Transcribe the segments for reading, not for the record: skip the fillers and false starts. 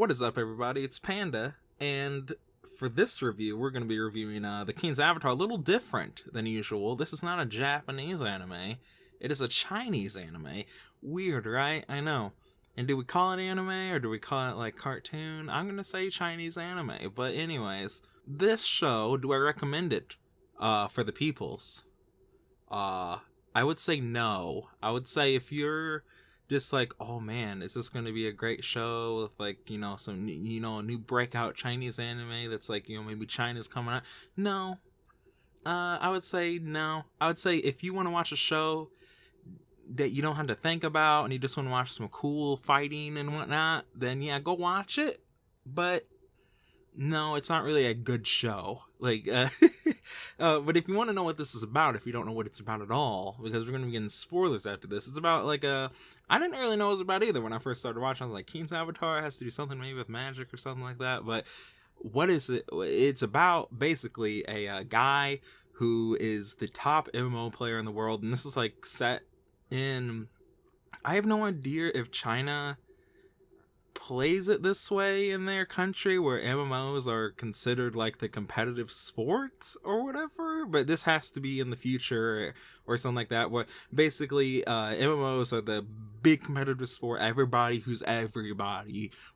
What is up, everybody? It's Panda, and for this review, we're going to be reviewing The King's Avatar, a little different than usual. This is not a Japanese anime. It is a Chinese anime. Weird, right? I know. And do we call it anime, or do we call it, like, cartoon? I'm going to say Chinese anime. But anyways, this show, do I recommend it for the peoples? I would say no. I would say if you're just like, oh man, is this going to be a great show with, like, some, a new breakout Chinese anime that's like, maybe China's coming out? No. I would say no. I would say if you want to watch a show that you don't have to think about and you just want to watch some cool fighting and whatnot, then yeah, go watch it. But no, it's not really a good show. Like, but if you want to know what this is about, if you don't know what it's about at all, because we're going to be getting spoilers after this, it's about, like, I didn't really know what it was about either when I first started watching. I was like, King's Avatar has to do something maybe with magic or something like that, but what is it? It's about, basically, a guy who is the top MMO player in the world, and this is, like, set in... I have no idea if China plays it this way in their country, where MMOs are considered like the competitive sports or whatever, but this has to be in the future or something like that, where basically MMOs are the big competitive sport. Everybody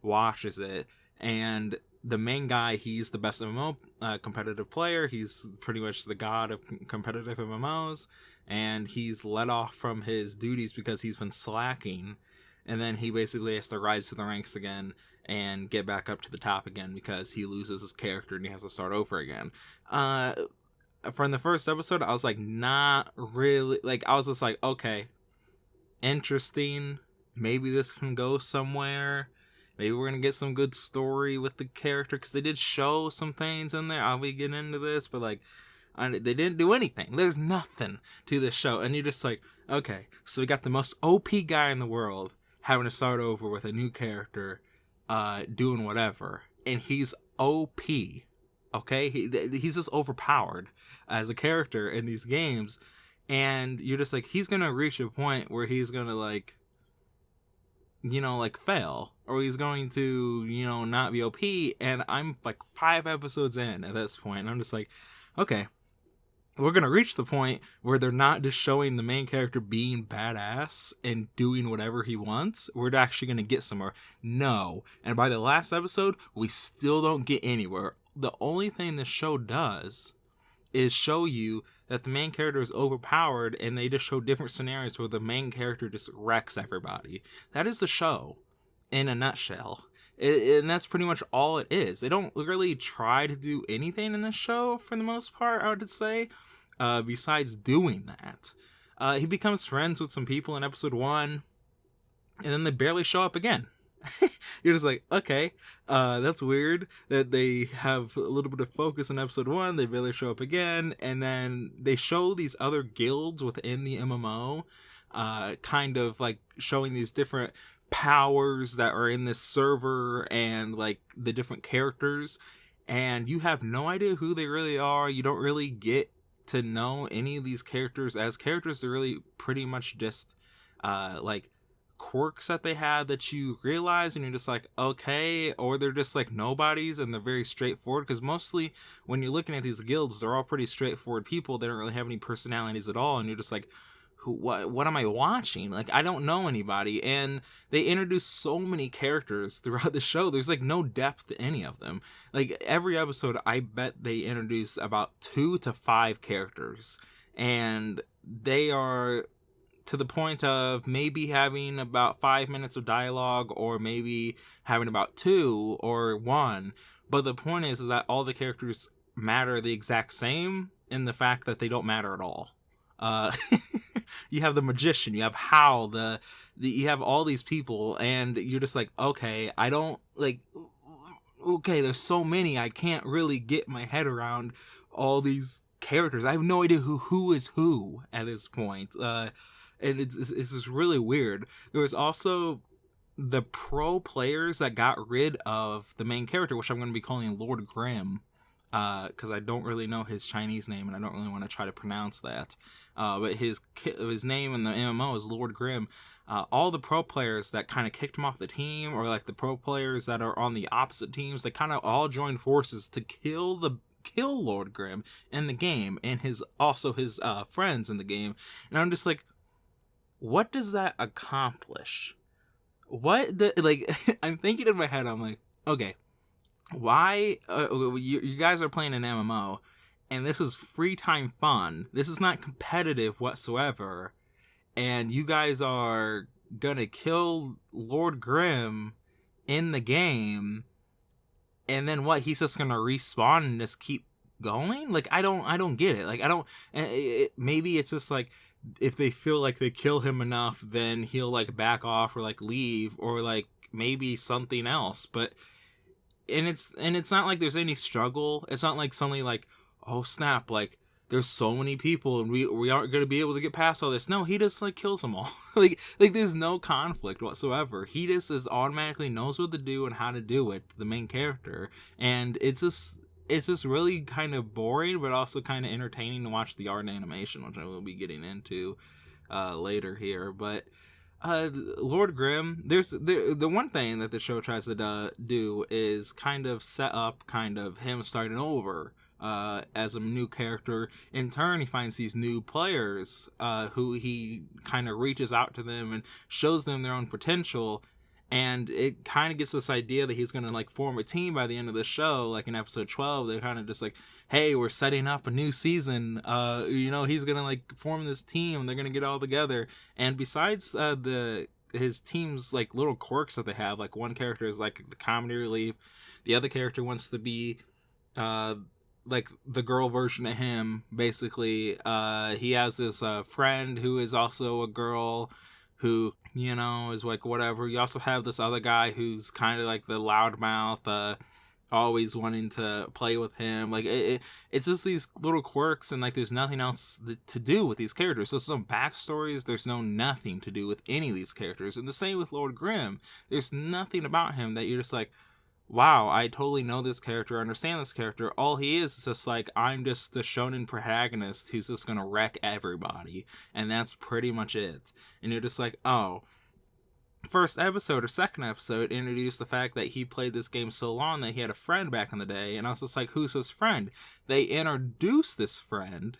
watches it, and the main guy, he's the best MMO competitive player. He's pretty much the god of competitive MMOs, and he's let off from his duties because he's been slacking. And then he basically has to rise to the ranks again and get back up to the top again because he loses his character and he has to start over again. From the first episode, I was like, not really. Like, I was just like, okay, interesting. Maybe this can go somewhere. Maybe we're going to get some good story with the character, because they did show some things in there. I'll be getting into this, but, like, they didn't do anything. There's nothing to this show. And you're just like, okay, so we got the most OP guy in the world having to start over with a new character, doing whatever, and he's OP, okay? He's just overpowered as a character in these games, and you're just like, he's gonna reach a point where he's gonna, like, fail, or he's going to, not be OP, and I'm, like, 5 episodes in at this point, and I'm just like, okay, we're going to reach the point where they're not just showing the main character being badass and doing whatever he wants. We're actually going to get somewhere. No. And by the last episode, we still don't get anywhere. The only thing this show does is show you that the main character is overpowered, and they just show different scenarios where the main character just wrecks everybody. That is the show in a nutshell. And that's pretty much all it is. They don't really try to do anything in this show, for the most part, I would say, besides doing that. He becomes friends with some people in episode 1, and then they barely show up again. You're just like, okay, that's weird that they have a little bit of focus in episode 1, they barely show up again, and then they show these other guilds within the MMO, kind of like showing these different powers that are in this server and, like, the different characters, and you have no idea who they really are. You don't really get to know any of these characters as characters. They're really pretty much just like quirks that they have that you realize, and you're just like, okay, or they're just like nobodies and they're very straightforward, because mostly when you're looking at these guilds, they're all pretty straightforward people. They don't really have any personalities at all, and you're just like, what am I watching? Like, I don't know anybody. And they introduce so many characters throughout the show. There's, like, no depth to any of them. Like, every episode, I bet they introduce about 2 to 5 characters, and they are to the point of maybe having about 5 minutes of dialogue, or maybe having about 2 or 1. But the point is that all the characters matter the exact same, in the fact that they don't matter at all. You have the magician, you have Hal, you have all these people, and you're just like, okay, I don't, like, okay, there's so many, I can't really get my head around all these characters. I have no idea who is who at this point, and it's just really weird. There was also the pro players that got rid of the main character, which I'm going to be calling Lord Grimm, because I don't really know his Chinese name and I don't really want to try to pronounce that. But his name in the MMO is Lord Grimm. All the pro players that kind of kicked him off the team, or like the pro players that are on the opposite teams, they kind of all joined forces to kill Lord Grimm in the game, and his friends in the game. And I'm just like, what does that accomplish? What the like? I'm thinking in my head, I'm like, okay, why you guys are playing an MMO, and this is free time fun. This is not competitive whatsoever, and you guys are gonna kill Lord Grimm in the game, and then what? He's just gonna respawn and just keep going? Like, I don't get it. Like, I don't. Maybe it's just like, if they feel like they kill him enough, then he'll like back off or like leave, or like maybe something else. But it's not like there's any struggle. It's not like suddenly like, oh snap, like there's so many people and we aren't gonna be able to get past all this. No, he just like kills them all. like there's no conflict whatsoever. He just automatically knows what to do and how to do it, the main character. And it's just really kind of boring, but also kind of entertaining to watch the art and animation, which I will be getting into later here. But Lord Grimm, the one thing that the show tries to do is kind of set up kind of him starting over as a new character. In turn, he finds these new players who he kind of reaches out to them and shows them their own potential. And it kind of gets this idea that he's going to like form a team by the end of the show. Like in episode 12, they're kind of just like, hey, we're setting up a new season. He's going to like form this team and they're going to get all together. And besides his team's like little quirks that they have, like one character is like the comedy relief. The other character wants to be like the girl version of him, basically. He has this friend who is also a girl who, is like whatever. You also have this other guy who's kind of like the loudmouth, always wanting to play with him. Like it's just these little quirks, and like there's nothing else to do with these characters. There's no backstories. There's nothing to do with any of these characters. And the same with Lord Grimm. There's nothing about him that you're just like, wow, I totally know this character, understand this character. All he is just like, I'm just the shonen protagonist who's just gonna wreck everybody. And that's pretty much it. And you're just like, oh. First episode or second episode introduced the fact that he played this game so long that he had a friend back in the day. And I was just like, who's his friend? They introduced this friend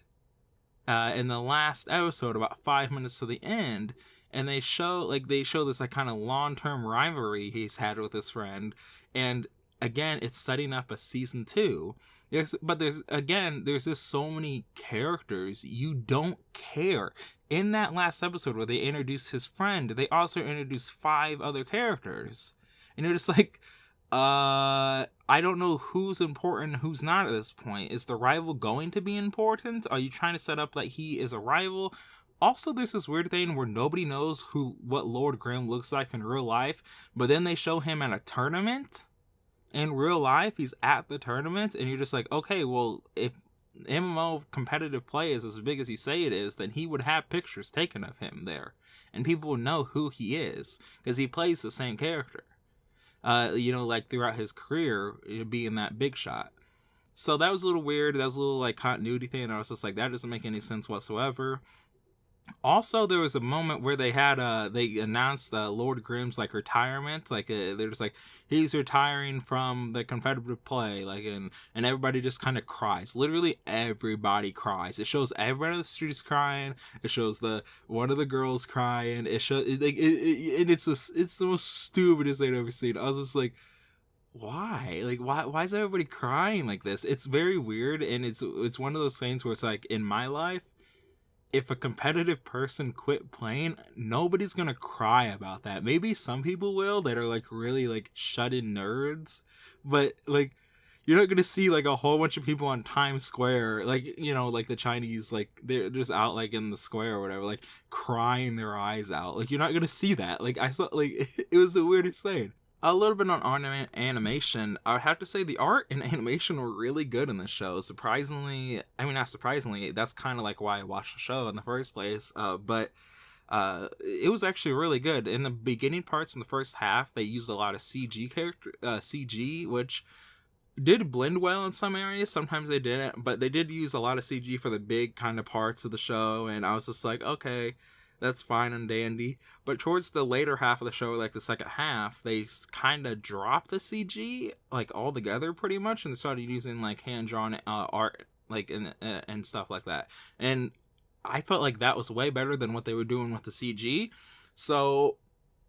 in the last episode, about 5 minutes to the end. And they show this like kind of long-term rivalry he's had with his friend. And again, it's setting up a season 2. There's just so many characters you don't care. In that last episode where they introduced his friend, they also introduced 5 other characters. And you're just like, I don't know who's important, who's not at this point. Is the rival going to be important? Are you trying to set up that he is a rival? Also, there's this weird thing where nobody knows what Lord Grimm looks like in real life, but then they show him at a tournament. In real life, he's at the tournament, and you're just like, okay, well, if MMO competitive play is as big as you say it is, then he would have pictures taken of him there, and people would know who he is, because he plays the same character. Like throughout his career, being that big shot. So that was a little weird. That was a little like continuity thing, and I was just like, that doesn't make any sense whatsoever. Also, there was a moment where they announced Lord Grimm's like retirement. Like they're just like, he's retiring from the competitive play. Like and everybody just kind of cries. Literally everybody cries. It shows everybody on the streets crying. It shows one of the girls crying. It shows and it's the most stupidest thing I've ever seen. I was just like, why? Like why is everybody crying like this? It's very weird, and it's one of those things where it's like, in my life, if a competitive person quit playing, nobody's gonna cry about that. Maybe some people will that are like really like shut-in nerds, but like you're not gonna see like a whole bunch of people on Times Square, like like the Chinese, like they're just out like in the square or whatever, like crying their eyes out. Like you're not gonna see that. Like I saw, like it was the weirdest thing. A little bit on animation. I would have to say the art and animation were really good in this show. Surprisingly, I mean, not surprisingly, that's kind of like why I watched the show in the first place. But it was actually really good. In the beginning parts, in the first half, they used a lot of CG, which did blend well in some areas. Sometimes they didn't, but they did use a lot of CG for the big kind of parts of the show, and I was just like, okay, that's fine and dandy. But towards the later half of the show, like the second half, they kind of dropped the CG like altogether, pretty much, and they started using like hand-drawn art, like and stuff like that. And I felt like that was way better than what they were doing with the CG. So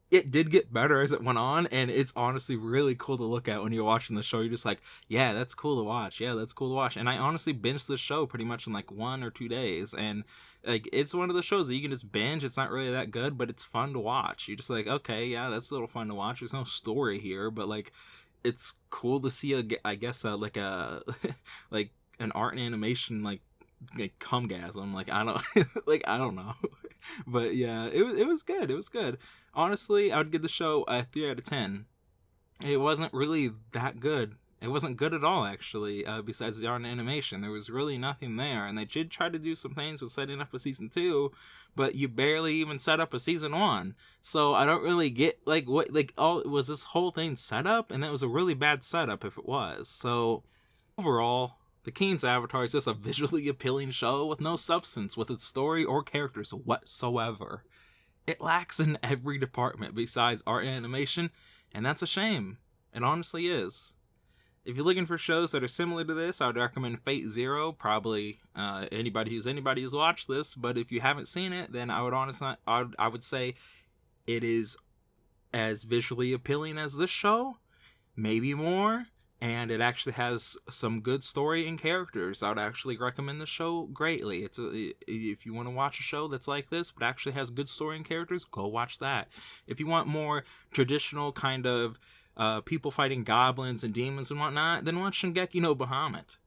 it did get better as it went on, and it's honestly really cool to look at when you're watching the show. You're just like, yeah, that's cool to watch. Yeah, that's cool to watch. And I honestly binged this show pretty much in like 1 or 2 days, and like it's one of the shows that you can just binge. It's not really that good, but it's fun to watch. You're just like, okay, yeah, that's a little fun to watch. There's no story here, but like it's cool to see I guess like a like an art and animation like cumgasm. Like I don't like I don't know. But yeah, it was good. It was good. Honestly, I would give the show a 3 out of 10. It wasn't really that good. It wasn't good at all, actually, besides the art and animation. There was really nothing there, and they did try to do some things with setting up a season 2, but you barely even set up a season 1. So I don't really get, like, what, like, all was this whole thing set up? And that was a really bad setup if it was. So overall, The King's Avatar is just a visually appealing show with no substance with its story or characters whatsoever. It lacks in every department besides art and animation, and that's a shame. It honestly is. If you're looking for shows that are similar to this, I would recommend Fate Zero. Probably anybody who's watched this, but if you haven't seen it, then I would say it is as visually appealing as this show, maybe more. And it actually has some good story and characters. I would actually recommend the show greatly. If you want to watch a show that's like this, but actually has good story and characters, go watch that. If you want more traditional kind of people fighting goblins and demons and whatnot, then watch Shingeki no Bahamut.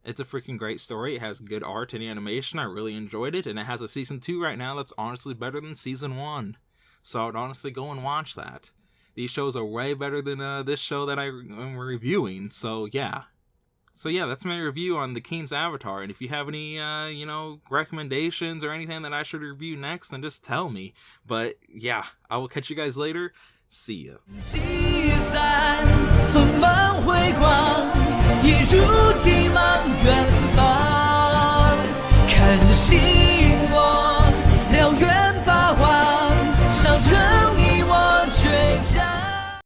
It's a freaking great story. It has good art and animation. I really enjoyed it. And it has a season 2 right now that's honestly better than season 1. So I would honestly go and watch that. These shows are way better than this show that I'm reviewing. So yeah, that's my review on The King's Avatar. And if you have any, recommendations or anything that I should review next, then just tell me. But yeah, I will catch you guys later. See ya. 积散，锋芒辉煌，一如既往。